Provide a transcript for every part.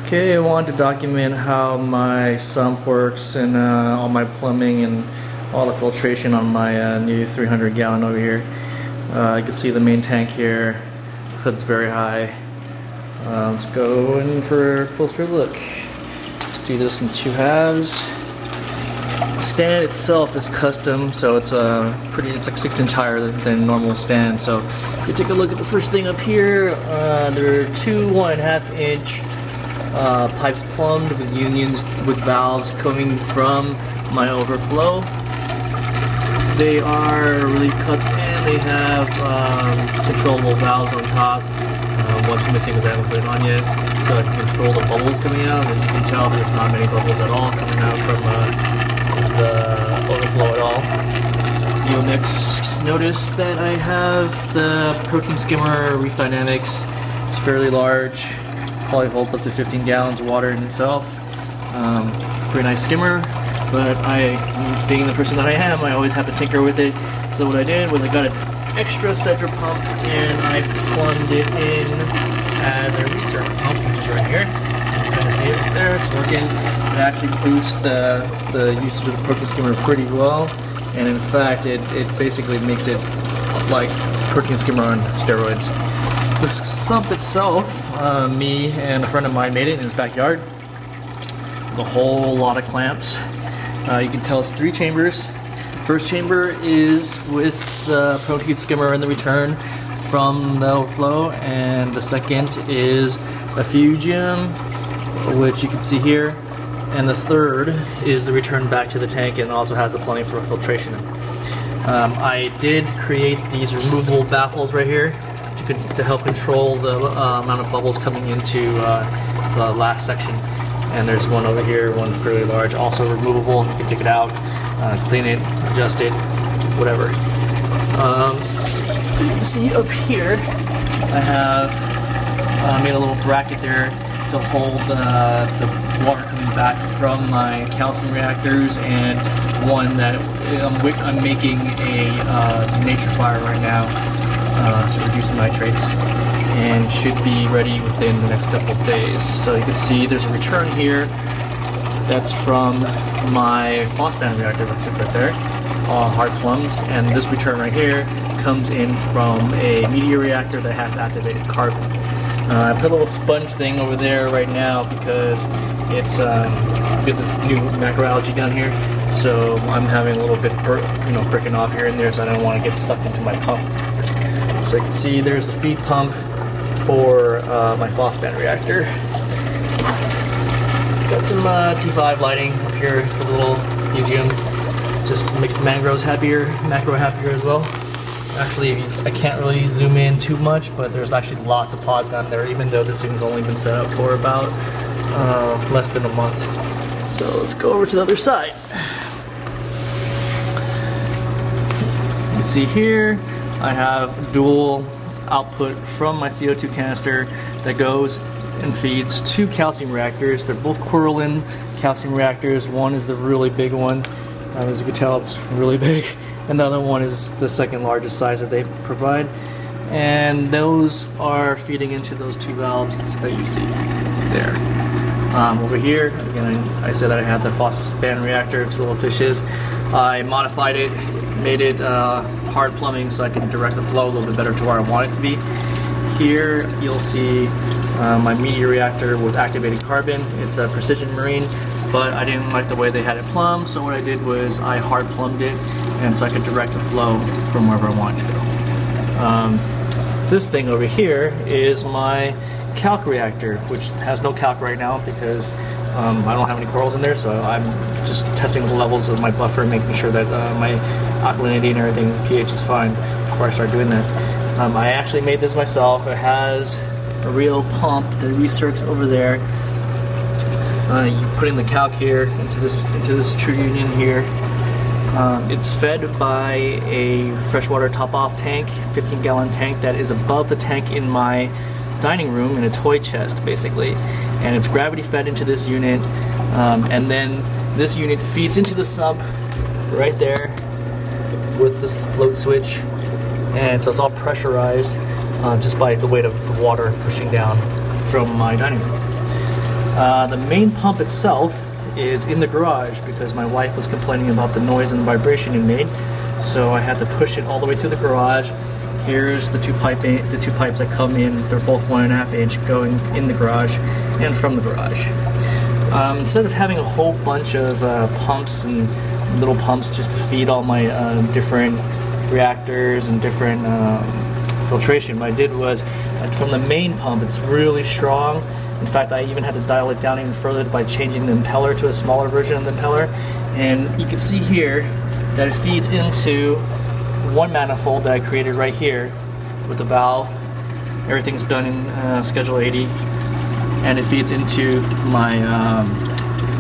Okay, I wanted to document how my sump works and all my plumbing and all the filtration on my new 300 gallon over here. You can see the main tank here, hood's very high. Let's go in for a closer look. Let's do this in two halves. The stand itself is custom, so it's it's like 6" higher than normal stand. So if you take a look at the first thing up here, there are two 1.5 inch pipes plumbed with unions with valves coming from my overflow. They are really cut and they have controllable valves on top. What's missing is I haven't put it on yet, so I can control the bubbles coming out. As you can tell, there's not many bubbles at all coming out from the overflow at all. You'll next notice that I have the protein skimmer Reef Dynamics. It's fairly large, probably holds up to 15 gallons of water in itself. Pretty nice skimmer, but being the person that I am, I always have to tinker with it. So what I did was I got an extra center pump and I plumbed it in as a recirc pump, which is right here. You can kind of see it right there, it's working. It actually boosts the usage of the protein skimmer pretty well, and in fact it basically makes it like protein skimmer on steroids. The sump itself, me and a friend of mine made it in his backyard with a whole lot of clamps. You can tell it's 3 chambers. First chamber is with the protein skimmer in the return from the overflow, and the second is a fugium, which you can see here, and the third is the return back to the tank and also has the plumbing for filtration. I did create these removable baffles right here to help control the amount of bubbles coming into the last section. And there's one over here, one fairly large, also removable. You can take it out, clean it, adjust it, whatever. You can see up here, I have made a little bracket there to hold the water coming back from my calcium reactors, and one that I'm making a nature fire right now to reduce the nitrates, and should be ready within the next couple of days. So you can see there's a return here that's from my phosphate reactor, that sits right there, hard plumbed, and this return right here comes in from a media reactor that has activated carbon. I put a little sponge thing over there right now because it's new macroalgae down here, so I'm having a little bit pricking off here and there, so I don't want to get sucked into my pump. So you can see there's the feed pump for my phosphate reactor. Got some T5 lighting up here for the little fugium. Just makes the mangroves happier, macro happier as well. Actually, I can't really zoom in too much, but there's actually lots of pods down there, even though this thing's only been set up for about less than a month. So let's go over to the other side. You can see here, I have dual output from my CO2 canister that goes and feeds 2 calcium reactors. They're both Coralin calcium reactors. One is the really big one, as you can tell it's really big, and the other one is the second largest size that they provide, and those are feeding into those 2 valves that you see there. Over here, again, I said that I had the phosphate reactor, 2 little fishes. I modified it, made it hard plumbing so I can direct the flow a little bit better to where I want it to be. Here you'll see my media reactor with activated carbon. It's a precision marine, but I didn't like the way they had it plumbed, so what I did was I hard plumbed it, and so I could direct the flow from wherever I want it to go. This thing over here is my kalk reactor, which has no kalk right now because I don't have any corals in there, so I'm just testing the levels of my buffer, making sure that my alkalinity and everything, pH is fine before I start doing that. I actually made this myself. It has a real pump that recircs over there. You put in the kalk here into this true union here. It's fed by a freshwater top-off tank, 15-gallon tank that is above the tank in my dining room in a toy chest, basically, and it's gravity fed into this unit, and then this unit feeds into the sump right there with this float switch, and so it's all pressurized just by the weight of the water pushing down from my dining room. The main pump itself is in the garage because my wife was complaining about the noise and the vibration it made, so I had to push it all the way through the garage. Here's the two pipes that come in. They're both 1.5 inch going in the garage and from the garage. Instead of having a whole bunch of pumps and little pumps just to feed all my different reactors and different filtration, what I did was from the main pump, it's really strong. In fact, I even had to dial it down even further by changing the impeller to a smaller version of the impeller. And you can see here that it feeds into one manifold that I created right here with the valve. Everything's done in Schedule 80. And it feeds into my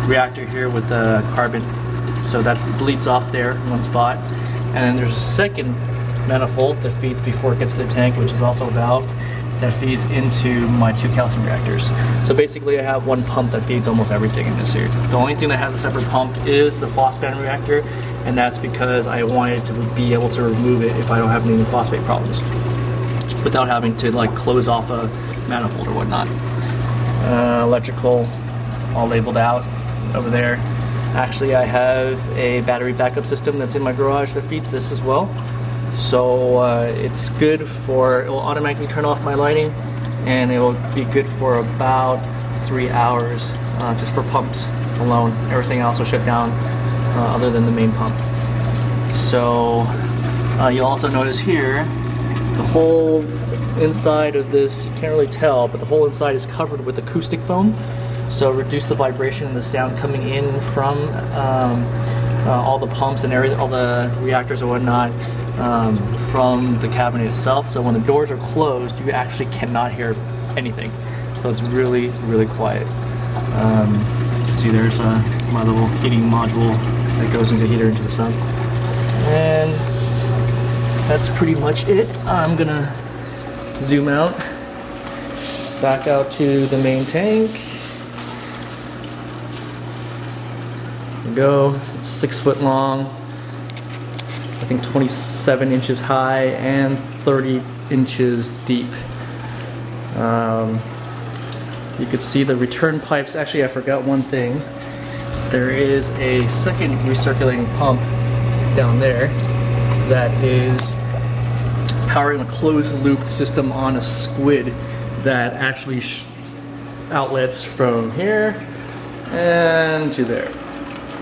reactor here with the carbon. So that bleeds off there in one spot. And then there's a second manifold that feeds before it gets to the tank, which is also valved, that feeds into my 2 calcium reactors. So basically I have one pump that feeds almost everything in this here. The only thing that has a separate pump is the phosphate reactor, and that's because I wanted to be able to remove it if I don't have any phosphate problems without having to like close off a manifold or whatnot. Electrical all labeled out over there. Actually, I have a battery backup system that's in my garage that feeds this as well. So it's good for, it will automatically turn off my lighting, and it will be good for about 3 hours just for pumps alone. Everything else will shut down other than the main pump. So you'll also notice here the whole inside of this, you can't really tell, but the whole inside is covered with acoustic foam. So reduce the vibration and the sound coming in from all the pumps and everything, all the reactors and whatnot, from the cabinet itself. So when the doors are closed, you actually cannot hear anything. So it's really, really quiet. You can see there's my little heating module that goes into the heater into the sump. And that's pretty much it. I'm gonna zoom out, back out to the main tank. There we go. It's 6 foot long, I think 27 inches high and 30 inches deep. You could see the return pipes. Actually, I forgot one thing. There is a second recirculating pump down there that is powering a closed loop system on a squid that actually outlets from here and to there.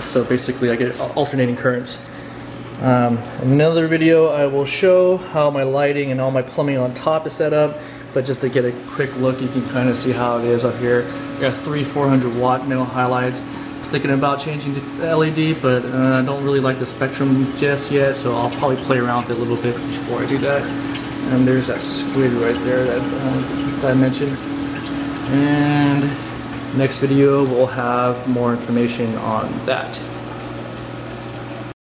So basically I get alternating currents. In another video I will show how my lighting and all my plumbing on top is set up, but just to get a quick look, you can kind of see how it is up here. We got 3 400 watt metal highlights. Thinking about changing to LED, but I don't really like the spectrum just yet, so I'll probably play around with it a little bit before I do that. And there's that squid right there that I mentioned. And next video we'll have more information on that.